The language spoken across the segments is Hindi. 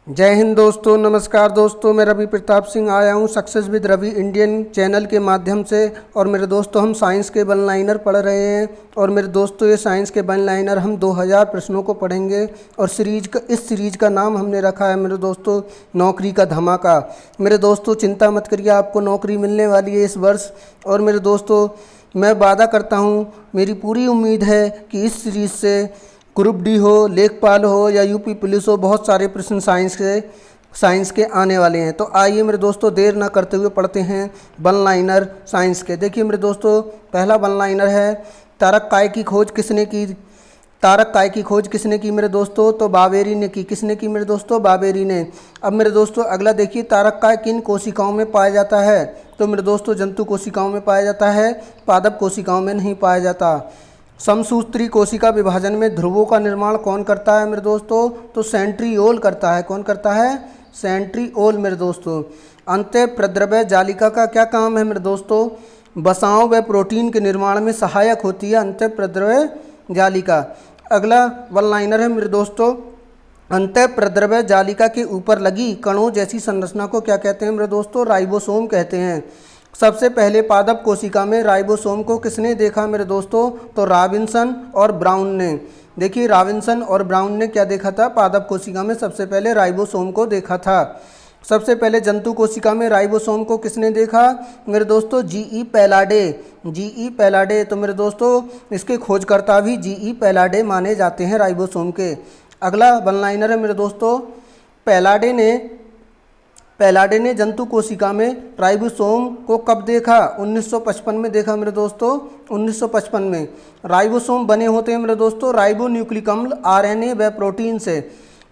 जय हिंद दोस्तों, नमस्कार दोस्तों। मैं रवि प्रताप सिंह आया हूँ success with Ravi Indian channel के माध्यम से। और मेरे दोस्तों, हम साइंस के वन लाइनर पढ़ रहे हैं। और मेरे दोस्तों, ये साइंस के वन लाइनर हम 2000 प्रश्नों को पढ़ेंगे। और इस सीरीज का नाम हमने रखा है मेरे दोस्तों, नौकरी का धमाका। मेरे दोस्तों, चिंता मत करिए, आपको नौकरी मिलने वाली है इस वर्ष। और मेरे दोस्तों, मैं वादा करता हूँ, मेरी पूरी उम्मीद है कि इस सीरीज़ से ग्रुप डी हो, लेखपाल हो या यूपी पुलिस हो, बहुत सारे प्रश्न साइंस के आने वाले हैं। तो आइए मेरे दोस्तों, देर ना करते हुए पढ़ते हैं वन लाइनर साइंस के। देखिए मेरे दोस्तों, पहला वन लाइनर है, तारक काय की खोज किसने की? तारक काय की खोज किसने की मेरे दोस्तों? तो बाबेरी ने की। किसने की मेरे दोस्तों? बाबेरी ने। अब मेरे दोस्तों अगला देखिए, तारक काय किन कोशिकाओं में पाया जाता है? तो मेरे दोस्तों, जंतु कोशिकाओं में पाया जाता है, पादप कोशिकाओं में नहीं पाया जाता। समसूत्री कोशिका विभाजन में ध्रुवों का निर्माण कौन करता है मेरे दोस्तों? तो सेंट्रियोल करता है। कौन करता है? सेंट्रियोल मेरे दोस्तों। अंतःप्रद्रव्य जालिका का क्या काम है मेरे दोस्तों? वसाओं व प्रोटीन के निर्माण में सहायक होती है अंतःप्रद्रव्य जालिका। अगला वन लाइनर है मेरे दोस्तों, अंतःप्रद्रव्य जालिका के ऊपर लगी कणों जैसी संरचना को क्या कहते हैं मेरे दोस्तों? राइबोसोम कहते हैं। सबसे पहले पादप कोशिका में राइबोसोम को किसने देखा मेरे दोस्तों? तो रॉबिन्सन और ब्राउन ने। देखिए, रॉबिन्सन और ब्राउन ने क्या देखा था? पादप कोशिका में सबसे पहले राइबोसोम को देखा था। सबसे पहले जंतु कोशिका में राइबोसोम को किसने देखा मेरे दोस्तों? जीई पैलाडे। जीई पैलाडे। तो मेरे दोस्तों, इसके खोजकर्ता भी जीई पैलाडे माने जाते हैं राइबोसोम के। अगला वन लाइनर है मेरे दोस्तों, पैलाडे ने जंतु कोशिका में राइबोसोम को कब देखा? 1955 में देखा मेरे दोस्तों, 1955 में। राइबोसोम बने होते हैं मेरे दोस्तों राइबो न्यूक्लिक अम्ल, आरएनए व प्रोटीन से।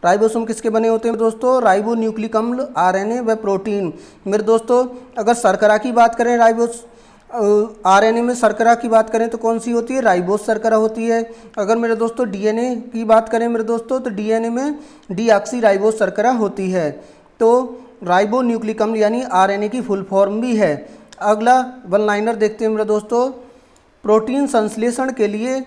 राइबोसोम किसके बने होते हैं दोस्तों? राइबो न्यूक्लिक अम्ल, आरएनए व प्रोटीन। मेरे दोस्तों, अगर शर्करा की बात करें, आरएनए में शर्करा की बात करें तो कौन सी होती है? राइबोस शर्करा होती है। अगर मेरे दोस्तों डीएनए की बात करें मेरे दोस्तों, तो डीएनए में डीऑक्सी राइबोस शर्करा होती है। तो राइबो न्यूक्लिक अम्ल यानी आरएनए की फुल फॉर्म भी है। अगला वन लाइनर देखते हैं मेरे दोस्तों, प्रोटीन संश्लेषण के लिए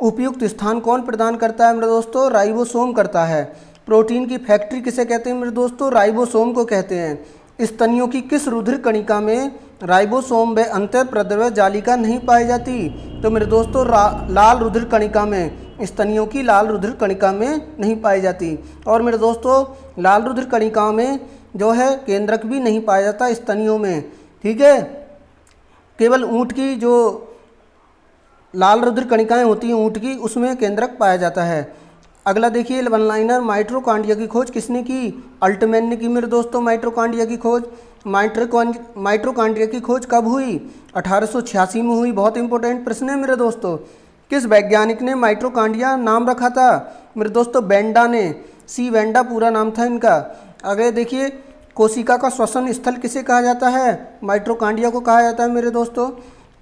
उपयुक्त स्थान कौन प्रदान करता है मेरे दोस्तों? राइबोसोम करता है। प्रोटीन की फैक्ट्री किसे कहते हैं मेरे दोस्तों? राइबोसोम को कहते हैं। स्तनियों की किस रुधिर कणिका में राइबोसोम व अंतःप्रद्रव्य जालिका नहीं पाई जाती? तो मेरे दोस्तों, लाल रुधिर कणिका में, स्तनियों की लाल रुधिर कणिका में नहीं पाई जाती। और मेरे दोस्तों, लाल रुधिर कणिका में जो है केंद्रक भी नहीं पाया जाता स्तनियों में, ठीक है। केवल ऊँट की जो लाल रुधिर कणिकाएँ होती हैं ऊँट की, उसमें केंद्रक पाया जाता है। अगला देखिए वन लाइनर, माइटोकॉन्ड्रिया की खोज किसने की? अल्टमैन ने की मेरे दोस्तों माइटोकॉन्ड्रिया की खोज। माइटोकॉन्ड्रिया की खोज कब हुई? 1886 में हुई। बहुत इंपॉर्टेंट प्रश्न है मेरे दोस्तों। किस वैज्ञानिक ने माइटोकॉन्ड्रिया नाम रखा था मेरे दोस्तों? वेंडा ने। सी वेंडा पूरा नाम था इनका। अगले देखिए, कोशिका का श्वसन स्थल किसे कहा जाता है? माइटोकॉन्ड्रिया को कहा जाता है मेरे दोस्तों।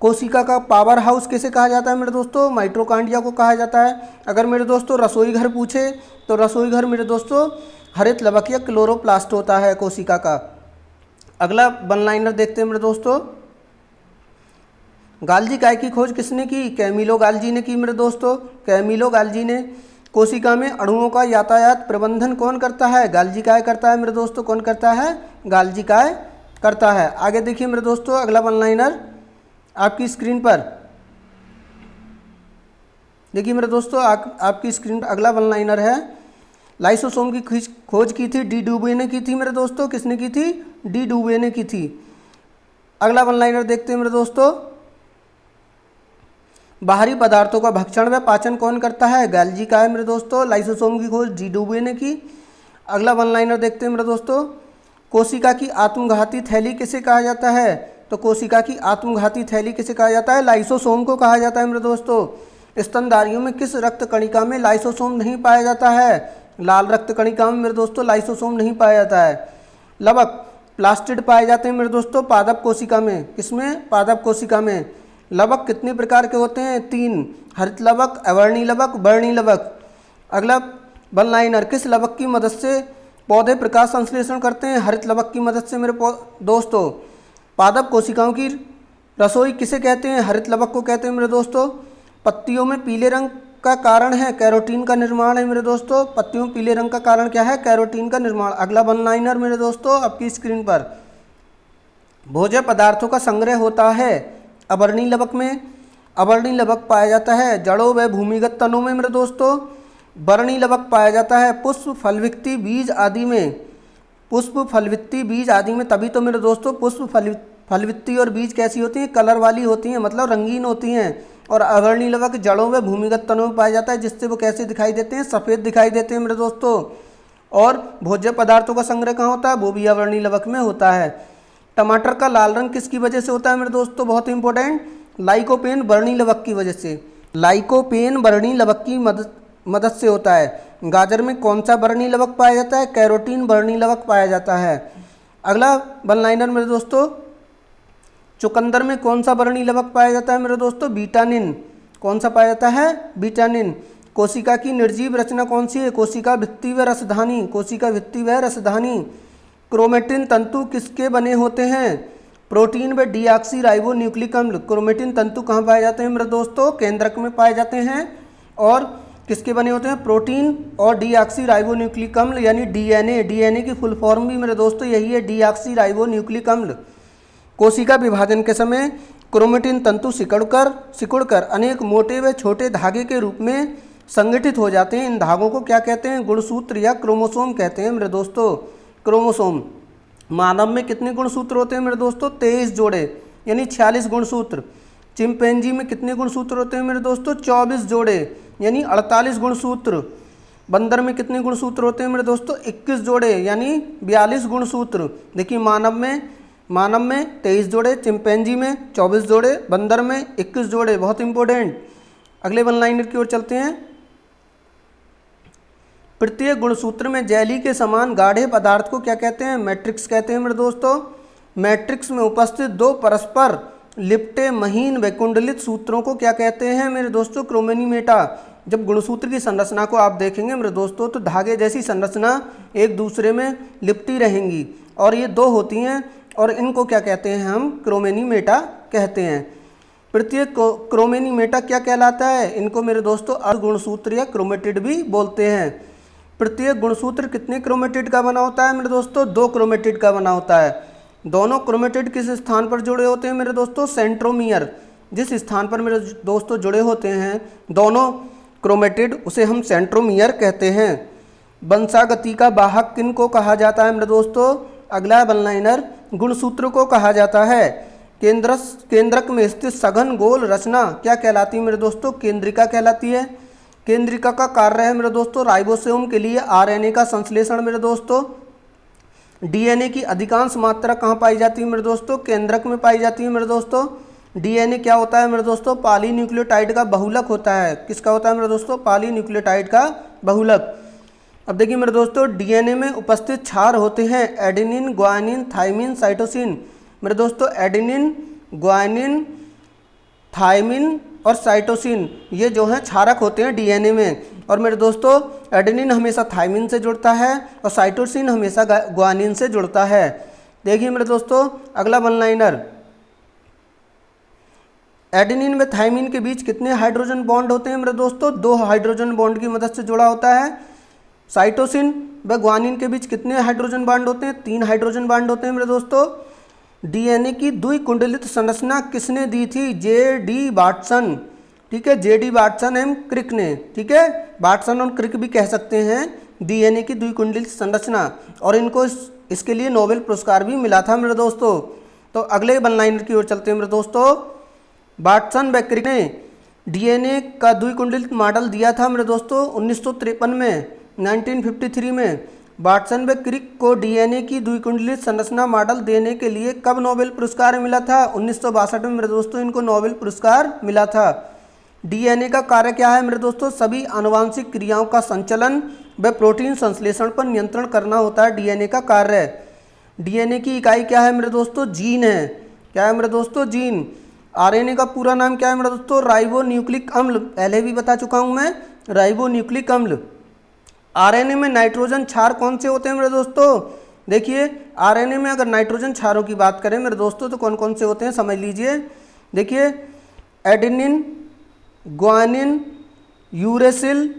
कोशिका का पावर हाउस किसे कहा जाता है मेरे दोस्तों? माइटोकॉन्ड्रिया को कहा जाता है। अगर मेरे दोस्तों रसोई घर पूछे तो रसोई घर मेरे दोस्तों हरित लवक या क्लोरोप्लास्ट होता है कोशिका का। अगला वन लाइनर देखते हैं मेरे दोस्तों, गाल्जी काय की खोज किसने की? कैमिलो गाल्जी ने की मेरे दोस्तों, कैमिलो गाल्जी ने। कोशिका में अणुओं का यातायात प्रबंधन कौन करता है? गाल्जी काय करता है मेरे दोस्तों। कौन करता है? गाल्जी काय करता है। आगे देखिए मेरे दोस्तों, अगला वन लाइनर आपकी स्क्रीन पर देखिए मेरे दोस्तों, आपकी स्क्रीन पर अगला वन लाइनर है, लाइसोसोम की खोज की थी डी डुबे ने की थी मेरे दोस्तों। किसने की थी? डी डुबे ने की थी। अगला वन लाइनर देखते हैं मेरे दोस्तों, बाहरी पदार्थों का भक्षण व पाचन कौन करता है? गाल्जी का है मेरे दोस्तों। लाइसोसोम की खोज डी डुबे ने की। अगला वन लाइनर देखते हैं मेरे दोस्तों, कोशिका की आत्मघाती थैली किसे कहा जाता है? तो कोशिका की आत्मघाती थैली किसे कहा जाता है? लाइसोसोम को कहा जाता है मेरे दोस्तों। स्तनधारियों में किस रक्त कणिका में लाइसोसोम नहीं पाया जाता है? लाल रक्त कणिका में मेरे दोस्तों लाइसोसोम नहीं पाया जाता है। लवक, प्लास्टिड पाए जाते हैं मेरे दोस्तों पादप कोशिका में। किसमें? पादप कोशिका में। लवक कितने प्रकार के होते हैं? 3, हरित लवक, अवर्णी लवक, वर्णी लवक। अगला वन लाइनर, किस लवक की मदद से पौधे प्रकाश संश्लेषण करते हैं? हरित लवक की मदद से मेरे दोस्तों। पादप कोशिकाओं की रसोई किसे कहते हैं? हरित लवक को कहते हैं मेरे दोस्तों। पत्तियों में पीले रंग का कारण है कैरोटीन का निर्माण है मेरे दोस्तों। पत्तियों में पीले रंग का कारण क्या है? कैरोटीन का निर्माण। अगला वन लाइनर मेरे दोस्तों आपकी स्क्रीन पर, भोज्य पदार्थों का संग्रह होता है अवर्णीय लवक में। अवर्णीय लवक पाया जाता है जड़ों व भूमिगत तनों में मेरे दोस्तों। वर्णीय लवक पाया जाता है पुष्प, फलवित्ती, बीज आदि में। पुष्प, फलवित्ती, बीज आदि में। तभी तो मेरे दोस्तों पुष्प, फलवित्ती और बीज कैसी होती हैं? कलर वाली होती हैं, मतलब रंगीन होती हैं। और अवर्णीय लवक जड़ों व भूमिगत तनों में पाया जाता है, जिससे वो कैसे दिखाई देते हैं? सफ़ेद दिखाई देते हैं मेरे दोस्तों। और भोज्य पदार्थों का संग्रह कहाँ होता है? वो भी अवर्णीय लवक में होता है। टमाटर का लाल रंग किसकी वजह से होता है मेरे दोस्तों? बहुत इंपॉर्टेंट, लाइकोपेन वर्णीय लवक की वजह से। लाइकोपेन वर्णीय लवक की मदद से होता है। गाजर में कौन सा वर्णीय लवक पाया जाता है? कैरोटीन वर्णीय लवक पाया जाता है। अगला वन लाइनर मेरे दोस्तों, चुकंदर में कौन सा वर्णीय लवक पाया जाता है मेरे दोस्तों? बीटानिन। कौन सा पाया जाता है? बीटानिन। कोशिका की निर्जीव रचना कौन सी है? कोशिका भित्ति व रसधानी। कोशिका भित्ति व रसधानी। क्रोमेटिन तंतु किसके बने होते हैं? प्रोटीन व डीऑक्सी राइबो न्यूक्लिक अम्ल। क्रोमेटिन तंतु कहाँ पाए जाते हैं मेरे दोस्तों? केंद्रक में पाए जाते हैं। और किसके बने होते हैं? प्रोटीन और डीऑक्सी राइबो न्यूक्लिक अम्ल, यानी डीएनए। डीएनए की फुल फॉर्म भी मेरे दोस्तों यही है, डीऑक्सी राइबो न्यूक्लिक अम्ल। कोशिका विभाजन के समय क्रोमेटिन तंतु सिकुड़कर अनेक मोटे व छोटे धागे के रूप में संगठित हो जाते हैं। इन धागों को क्या कहते हैं? गुणसूत्र या क्रोमोसोम कहते हैं मेरे दोस्तों। क्रोमोसोम। मानव में कितने गुणसूत्र होते हैं मेरे दोस्तों? 23 जोड़े, यानी 46 गुणसूत्र। चिंपैंजी में कितने गुणसूत्र होते हैं मेरे दोस्तों? 24 जोड़े, यानी 48 गुणसूत्र। बंदर में कितने गुणसूत्र होते हैं मेरे दोस्तों? 21 जोड़े, यानी 42 गुणसूत्र। देखिए मानव में 23 जोड़े, चिंपैंजी में 24 जोड़े, बंदर में 21 जोड़े। बहुत इंपॉर्टेंट। अगले वन लाइनर की ओर चलते हैं। प्रत्येक गुणसूत्र में जेली के समान गाढ़े पदार्थ को क्या कहते हैं? मैट्रिक्स कहते हैं मेरे दोस्तों। मैट्रिक्स में उपस्थित दो परस्पर लिपटे महीन व कुंडलित सूत्रों को क्या कहते हैं मेरे दोस्तों? क्रोमेनीमेटा। जब गुणसूत्र की संरचना को आप देखेंगे मेरे दोस्तों, तो धागे जैसी संरचना एक दूसरे में लिपटी रहेंगी, और ये दो होती हैं, और इनको क्या कहते हैं? हम क्रोमेनीमेटा कहते हैं। प्रत्येक क्रोमेनीमेटा क्या कहलाता है? इनको मेरे दोस्तों अर्धगुणसूत्र या क्रोमेटिड भी बोलते हैं। प्रत्येक गुणसूत्र कितने क्रोमेटिड का बना होता है मेरे दोस्तों? 2 क्रोमेटिड का बना होता है। दोनों क्रोमेटिड किस स्थान पर जुड़े होते हैं मेरे दोस्तों? सेंट्रोमियर। जिस स्थान पर मेरे दोस्तों जुड़े होते हैं दोनों क्रोमेटिड, उसे हम सेंट्रोमियर कहते हैं। वंशागति का वाहक किन को कहा जाता है मेरे दोस्तों? अगला वन लाइनर, गुणसूत्र को कहा जाता है। केंद्रक में स्थित सघन गोल रचना क्या कहलाती है मेरे दोस्तों? केंद्रिका कहलाती है। केंद्रिका का कार्य है मेरे दोस्तों राइबोसोम के लिए आरएनए का संश्लेषण मेरे दोस्तों। डीएनए की अधिकांश मात्रा कहाँ पाई जाती है मेरे दोस्तों? केंद्रक में पाई जाती है मेरे दोस्तों। डीएनए क्या होता है मेरे दोस्तों? पॉलीन्यूक्लियोटाइड का बहुलक होता है। किसका होता है मेरे दोस्तों? पॉलीन्यूक्लियोटाइड का बहुलक। अब देखिए मेरे दोस्तों, डीएनए में उपस्थित क्षार होते हैं एडेनिन, ग्वानिन, थाइमिन, साइटोसिन। मेरे दोस्तों एडेनिन, ग्वानिन, थाइमिन और साइटोसिन, ये जो हैं क्षारक होते हैं डीएनए में। और मेरे दोस्तों एडेनिन हमेशा थाइमिन से जुड़ता है और साइटोसिन हमेशा ग्वानिन से जुड़ता है। देखिए मेरे दोस्तों अगला वन लाइनर, एडेनिन व थाइमिन के बीच कितने हाइड्रोजन बॉन्ड होते हैं मेरे दोस्तों? 2 हाइड्रोजन बॉन्ड की मदद से जुड़ा होता है। साइटोसिन व ग्वानिन के बीच कितने हाइड्रोजन बॉन्ड होते हैं? 3 हाइड्रोजन बॉन्ड होते हैं मेरे दोस्तों। डीएनए की द्विकुंडलित संरचना किसने दी थी? जे.डी. वाटसन। ठीक है, जे.डी. वाटसन एवं क्रिक ने। ठीक है, वाटसन और क्रिक भी कह सकते हैं डीएनए की द्विकुंडलित संरचना, और इनको इसके लिए नोबेल पुरस्कार भी मिला था मेरे दोस्तों। तो अगले वन लाइनर की ओर चलते हैं मेरे दोस्तों। वाटसन व क्रिक ने डीएनए का द्विकुंडलित मॉडल दिया था मेरे दोस्तों 1953 में, 1953 में। वाटसन व क्रिक को डीएनए की द्विकुंडलित संरचना मॉडल देने के लिए कब नोबेल पुरस्कार मिला था? 1962 में मेरे दोस्तों इनको नोबेल पुरस्कार मिला था। डीएनए का कार्य क्या है मेरे दोस्तों? सभी आनुवांशिक क्रियाओं का संचलन व प्रोटीन संश्लेषण पर नियंत्रण करना होता है डीएनए का कार्य। डीएनए की इकाई क्या है मेरे दोस्तों? जीन है। क्या है मेरे दोस्तों? जीन। आरएनए का पूरा नाम क्या है मेरे दोस्तों? राइबो न्यूक्लिक अम्ल। पहले भी बता चुका हूँ मैं, राइबो न्यूक्लिक अम्ल। आरएनए में नाइट्रोजन क्षार कौन से होते हैं मेरे दोस्तों? देखिए आरएनए में अगर नाइट्रोजन क्षारों की बात करें मेरे दोस्तों तो कौन कौन से होते हैं समझ लीजिए। देखिए एडेनिन, ग्वानिन, यूरेसिल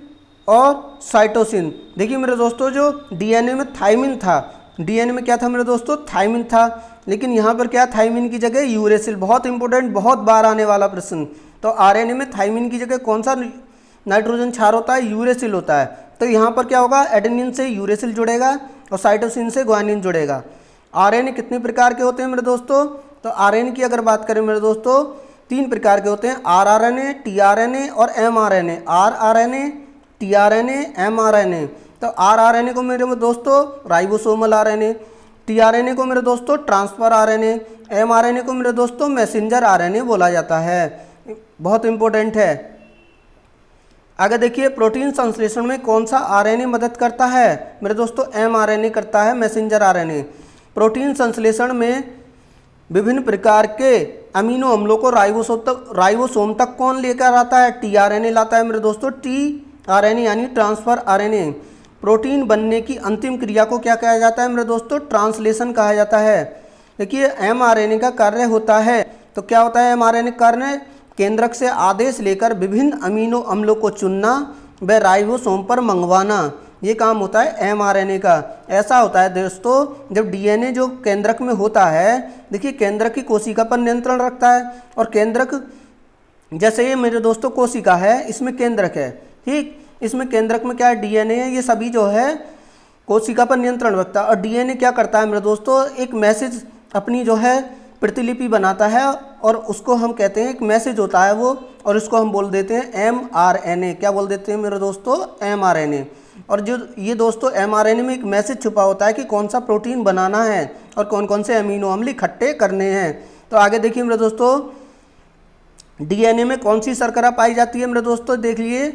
और साइटोसिन। देखिए मेरे दोस्तों, जो डीएनए में थाइमिन था, डीएनए में क्या था मेरे दोस्तों, थाइमिन था, लेकिन यहाँ पर क्या, थाइमिन की जगह यूरेसिल। बहुत इंपॉर्टेंट, बहुत बार आने वाला प्रश्न। तो आरएनए में थाइमिन की जगह कौन सा नाइट्रोजन क्षार होता है, यूरेसिल होता है। तो यहाँ पर क्या होगा, एडेनिन से यूरेसिल जुड़ेगा और साइटोसिन से ग्वानिन जुड़ेगा। आरएनए कितने प्रकार के होते हैं मेरे दोस्तों, तो आरएनए की अगर बात करें मेरे दोस्तों, 3 प्रकार के होते हैं, आरआरएनए, टीआरएनए और एमआरएनए। RRNA, tRNA, mRNA. तो आरआरएनए को मेरे दोस्तों राइबोसोमल आरएनए, टीआरएनए को मेरे दोस्तों ट्रांसफर आरएनए, एमआरएनए को मेरे दोस्तों मैसेंजर आरएनए बोला जाता है। बहुत इंपॉर्टेंट है। आगे देखिए, प्रोटीन संश्लेषण में कौन सा आरएनए मदद करता है मेरे दोस्तों, एमआरएनए करता है, मैसेंजर आरएनए। प्रोटीन संश्लेषण में विभिन्न प्रकार के अमीनो अम्लों को राइबोसोम तक कौन लेकर आता है, टीआरएनए लाता है मेरे दोस्तों, टीआरएनए यानी ट्रांसफर आरएनए। प्रोटीन बनने की अंतिम क्रिया को क्या कहा जाता है मेरे दोस्तों, ट्रांसलेशन कहा जाता है। देखिए एमआरएनए का कार्य होता है, तो क्या होता है एमआरएनए कार्य, केंद्रक से आदेश लेकर विभिन्न अमीनो अम्लों को चुनना व राइबोसोम पर मंगवाना, ये काम होता है एमआरएनए का। ऐसा होता है दोस्तों, जब डीएनए जो केंद्रक में होता है, देखिए केंद्रक की कोशिका पर नियंत्रण रखता है, और केंद्रक जैसे ये मेरे दोस्तों कोशिका है, इसमें केंद्रक है, ठीक, इसमें केंद्रक में क्या है, डीएनए है, ये सभी जो है कोशिका पर नियंत्रण रखता है। और डीएनए क्या करता है मेरे दोस्तों, एक मैसेज अपनी जो है प्रतिलिपि बनाता है, और उसको हम कहते हैं, एक मैसेज होता है वो, और इसको हम बोल देते हैं एमआरएनए। क्या बोल देते हैं मेरे दोस्तों, एमआरएनए। और जो ये दोस्तों एमआरएनए में एक मैसेज छुपा होता है कि कौन सा प्रोटीन बनाना है और कौन कौन से अमीनो अम्ल इकट्ठे करने हैं। तो आगे देखिए मेरे दोस्तों, डीएनए में कौन सी शर्करा पाई जाती है मेरे दोस्तों, देख लिए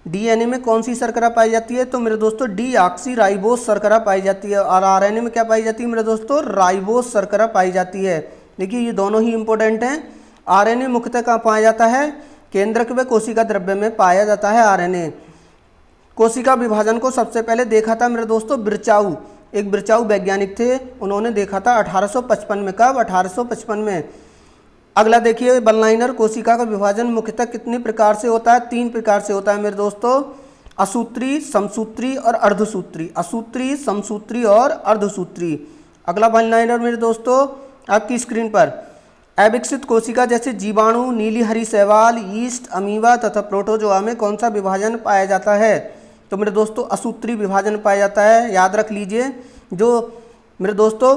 डीएनए में कौन सी शर्करा पाई जाती है, तो मेरे दोस्तों डीऑक्सीराइबोस शर्करा पाई जाती है। और आरएनए में क्या पाई जाती है मेरे दोस्तों, राइबोस शर्करा पाई जाती है। देखिए ये दोनों ही इंपॉर्टेंट हैं। आरएनए मुख्यतः कहाँ पाया जाता है, केंद्रक व कोशिका द्रव्य में पाया जाता है आरएनए। कोशिका विभाजन को सबसे पहले देखा था मेरे दोस्तों बिरचाऊ, एक बिरचाऊ वैज्ञानिक थे, उन्होंने देखा था 1855 में। कब, 1855 में। अगला देखिए वन लाइनर, कोशिका का विभाजन मुख्यतः कितने प्रकार से होता है, 3 प्रकार से होता है मेरे दोस्तों, असूत्री, समसूत्री और अर्धसूत्री। असूत्री, समसूत्री और अर्धसूत्री। अगला वन लाइनर मेरे दोस्तों आपकी स्क्रीन पर, अविकसित कोशिका जैसे जीवाणु, नीली हरी शैवाल, यीस्ट, अमीबा तथा प्रोटोजोआ में कौन सा विभाजन पाया जाता है, तो मेरे दोस्तों असूत्री विभाजन पाया जाता है। याद रख लीजिए, जो मेरे दोस्तों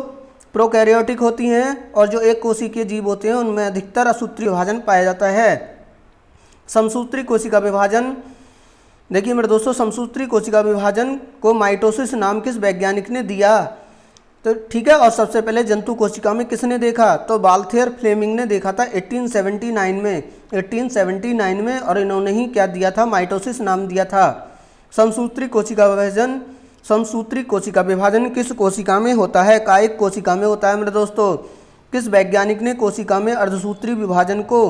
प्रोकैरियोटिक होती हैं और जो एक कोशिकीय जीव होते हैं, उनमें अधिकतर असूत्री विभाजन पाया जाता है। समसूत्री कोशिका विभाजन, देखिए मेरे दोस्तों, समसूत्री कोशिका विभाजन को माइटोसिस नाम किस वैज्ञानिक ने दिया, तो ठीक है। और सबसे पहले जंतु कोशिका में किसने देखा, तो बाल्थियर फ्लेमिंग ने देखा था 1879 में, 1879 में, और इन्होंने ही क्या दिया था, माइटोसिस नाम दिया था। समसूत्री कोशिका विभाजन, समसूत्री कोशिका विभाजन किस कोशिका में होता है, कायिक कोशिका में होता है मेरे दोस्तों। किस वैज्ञानिक ने कोशिका में अर्धसूत्री विभाजन को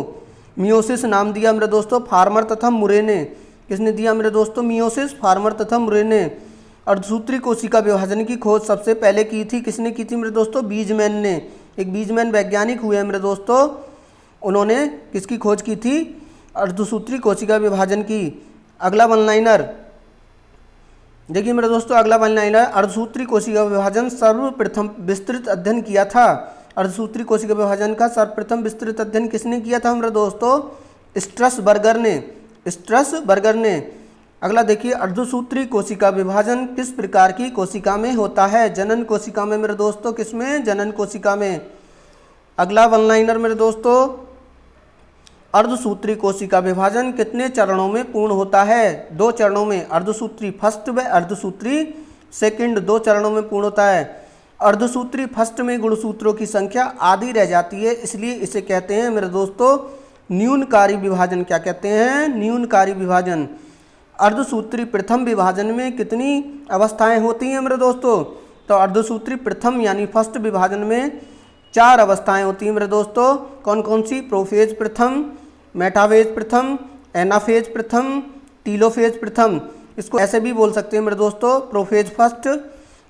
मियोसिस नाम दिया मेरे दोस्तों, फार्मर तथा मुरे ने। किसने दिया मेरे दोस्तों, मियोसिस, फार्मर तथा मुरे ने। अर्धसूत्री कोशिका विभाजन की खोज सबसे पहले की थी, किसने की थी मेरे दोस्तों, बीजमैन ने। एक बीजमैन वैज्ञानिक हुए मेरे दोस्तों, उन्होंने किसकी खोज की थी, अर्धसूत्री कोशिका विभाजन की। अगला वन लाइनर देखिए मेरे दोस्तों, अगला वन लाइनर, अर्धसूत्री कोशिका विभाजन सर्वप्रथम विस्तृत अध्ययन किया था। अर्धसूत्री कोशिका विभाजन का सर्वप्रथम विस्तृत अध्ययन किसने किया था मेरे दोस्तों, स्ट्रसबर्गर ने, स्ट्रसबर्गर ने। अगला देखिए, अर्धसूत्री कोशिका विभाजन किस प्रकार की कोशिका में होता है, जनन कोशिका में मेरे दोस्तों, किसमें, जनन कोशिका में। अगला वन लाइनर मेरे दोस्तों, अर्धसूत्री कोशिका विभाजन कितने चरणों में पूर्ण होता है, 2 चरणों में, अर्धसूत्री फर्स्ट व अर्धसूत्री सेकंड, 2 चरणों में पूर्ण होता है। अर्धसूत्री फर्स्ट में गुणसूत्रों की संख्या आधी रह जाती है, इसलिए इसे कहते हैं मेरे दोस्तों न्यूनकारी विभाजन। क्या कहते हैं, न्यूनकारी विभाजन। अर्धसूत्री प्रथम विभाजन में कितनी अवस्थाएं होती हैं मेरे दोस्तों, तो अर्धसूत्री प्रथम यानी फर्स्ट विभाजन में 4 अवस्थाएं होती हैं मेरे दोस्तों। कौन कौन सी, प्रोफेज प्रथम, मेटाफेज प्रथम, एनाफेज प्रथम, टीलोफेज प्रथम। इसको ऐसे भी बोल सकते हैं मेरे दोस्तों, prophase first,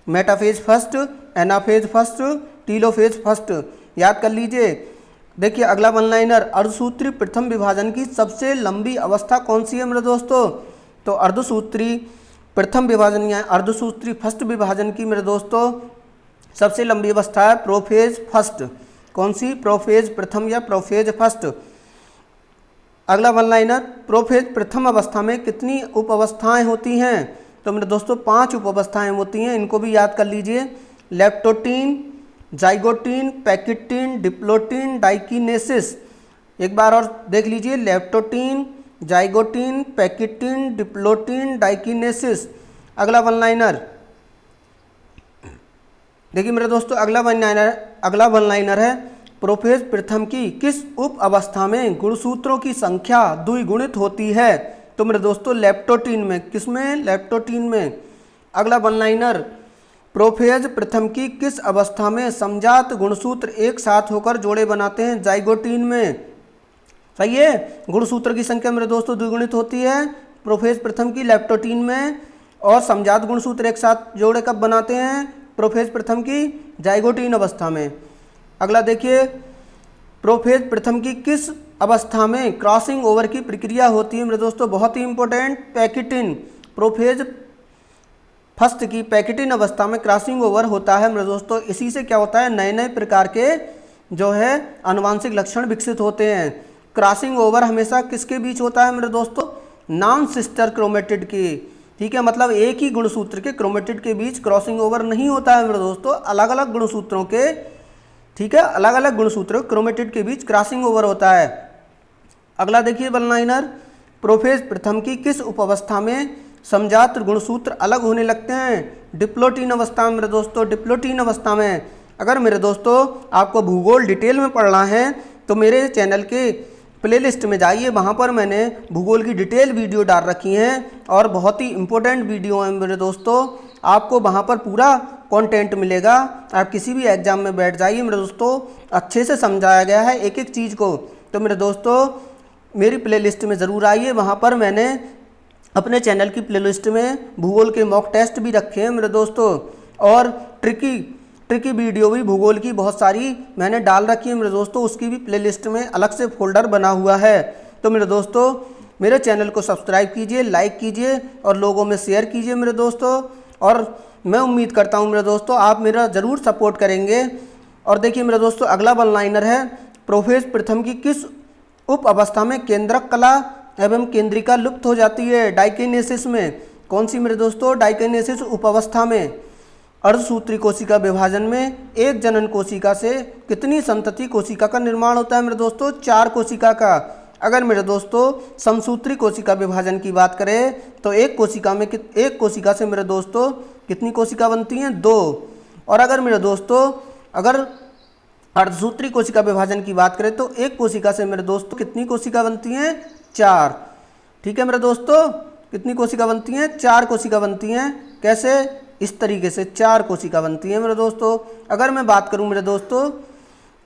metaphase first, anaphase first, telophase first. याद कर लीजिए, देखिए अगला वन लाइनर, अर्धसूत्री प्रथम विभाजन की सबसे लंबी अवस्था कौन सी है मेरे दोस्तों? तो अर्धसूत्री प्रथम विभाजन या अर्धसूत्री फर्स्ट विभाजन की मेरे दोस्तों सबसे लंबी अवस्था है प्रोफेज फर्स्ट। कौन सी? प्रोफेज प्रथम या प्रोफेज फर्स्ट। अगला वन लाइनर, प्रोफेज प्रथम अवस्था में कितनी उप अवस्थाएं होती हैं? तो मेरे दोस्तों 5 उप अवस्थाएं होती हैं, इनको भी याद कर लीजिए। Leptotene, zygotene, pachytene, diplotene, diakinesis. एक बार और देख लीजिए, leptotene, zygotene, pachytene, diplotene, diakinesis. अगला वन लाइनर देखिए मेरे दोस्तों, अगला वन लाइनर है, प्रोफेज प्रथम की किस उप अवस्था में गुणसूत्रों की संख्या द्विगुणित होती है? तो मेरे दोस्तों लेप्टोटीन में। किसमें? लेप्टोटीन में। अगला वन लाइनर, प्रोफेज प्रथम की किस अवस्था में समजात गुणसूत्र एक साथ होकर जोड़े बनाते हैं? जाइगोटीन में। सही है, गुणसूत्र की संख्या मेरे दोस्तों द्विगुणित होती है प्रोफेज प्रथम की लेप्टोटीन में, और समजात गुणसूत्र एक साथ जोड़े कब बनाते हैं? प्रोफेज प्रथम की जाइगोटीन अवस्था में। अगला देखिए, प्रोफेज प्रथम की किस अवस्था में क्रॉसिंग ओवर की प्रक्रिया होती है मेरे दोस्तों? बहुत ही इंपॉर्टेंट, पैकिटिन। प्रोफेज फर्स्ट की पैकिटिन अवस्था में क्रॉसिंग ओवर होता है मेरे दोस्तों। इसी से क्या होता है, नए नए प्रकार के जो है आनुवांशिक लक्षण विकसित होते हैं। क्रॉसिंग ओवर हमेशा किसके बीच होता है मेरे दोस्तों? नॉन सिस्टर क्रोमेटिड की। ठीक है, मतलब एक ही गुणसूत्र के क्रोमेटिड के बीच क्रॉसिंग ओवर नहीं होता है मेरे दोस्तों, अलग अलग गुणसूत्रों के, ठीक है, अलग अलग गुणसूत्रों क्रोमेटिड के बीच क्रॉसिंग ओवर होता है। अगला देखिए वन लाइनर, प्रोफेज प्रथम की किस उपावस्था में समजात गुणसूत्र अलग होने लगते हैं? डिप्लोटीन अवस्था में मेरे दोस्तों, डिप्लोटीन अवस्था में। अगर मेरे दोस्तों आपको भूगोल डिटेल में पढ़ना है तो मेरे चैनल के प्लेलिस्ट में जाइए, वहाँ पर मैंने भूगोल की डिटेल वीडियो डाल रखी हैं और बहुत ही इम्पोर्टेंट वीडियो हैं मेरे दोस्तों। आपको वहाँ पर पूरा कंटेंट मिलेगा, आप किसी भी एग्जाम में बैठ जाइए मेरे दोस्तों, अच्छे से समझाया गया है एक एक चीज़ को। तो मेरे दोस्तों मेरी प्लेलिस्ट में ज़रूर आइए, वहाँ पर मैंने अपने चैनल की प्लेलिस्ट में भूगोल के मॉक टेस्ट भी रखे हैं मेरे दोस्तों, और ट्रिकी वीडियो भी भूगोल की बहुत सारी मैंने डाल रखी है मेरे दोस्तों, उसकी भी प्लेलिस्ट में अलग से फोल्डर बना हुआ है। तो मेरे दोस्तों मेरे चैनल को सब्सक्राइब कीजिए, लाइक कीजिए और लोगों में शेयर कीजिए मेरे दोस्तों, और मैं उम्मीद करता हूँ मेरे दोस्तों आप मेरा ज़रूर सपोर्ट करेंगे। और देखिए मेरे दोस्तों अगला वन लाइनर है, प्रोफेज प्रथम की किस उप अवस्था में केंद्रक कला एवं केंद्रिका लुप्त हो जाती है? डाइकिनेसिस में। कौन सी मेरे दोस्तों? डाइकिनेसिस उप अवस्था में। अर्धसूत्री कोशिका विभाजन में एक जनन कोशिका से कितनी संतति कोशिका का निर्माण होता है मेरे दोस्तों? 4 कोशिका का। अगर मेरे दोस्तों समसूत्री कोशिका विभाजन की बात करें तो एक कोशिका से मेरे दोस्तों कितनी कोशिका बनती हैं? 2। और अगर मेरे दोस्तों अगर अर्धसूत्री कोशिका विभाजन की बात करें तो एक कोशिका से मेरे दोस्तों कितनी कोशिका बनती हैं? 4। ठीक है मेरे दोस्तों, कितनी कोशिका बनती हैं? 4 कोशिका बनती हैं। कैसे? इस तरीके से 4 कोशिका बनती है मेरे दोस्तों। अगर मैं बात करूं मेरे दोस्तों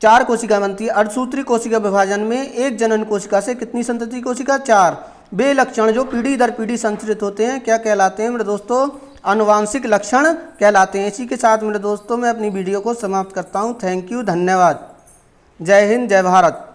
4 कोशिका बनती है। अर्धसूत्री कोशिका विभाजन में एक जनन कोशिका से कितनी संतति कोशिका? 4। वे लक्षण जो पीढ़ी दर पीढ़ी संचरित होते हैं क्या कहलाते हैं मेरे दोस्तों? आनुवांशिक लक्षण कहलाते हैं। इसी के साथ मेरे दोस्तों मैं अपनी वीडियो को समाप्त करता हूँ। थैंक यू, धन्यवाद। जय हिंद, जय भारत।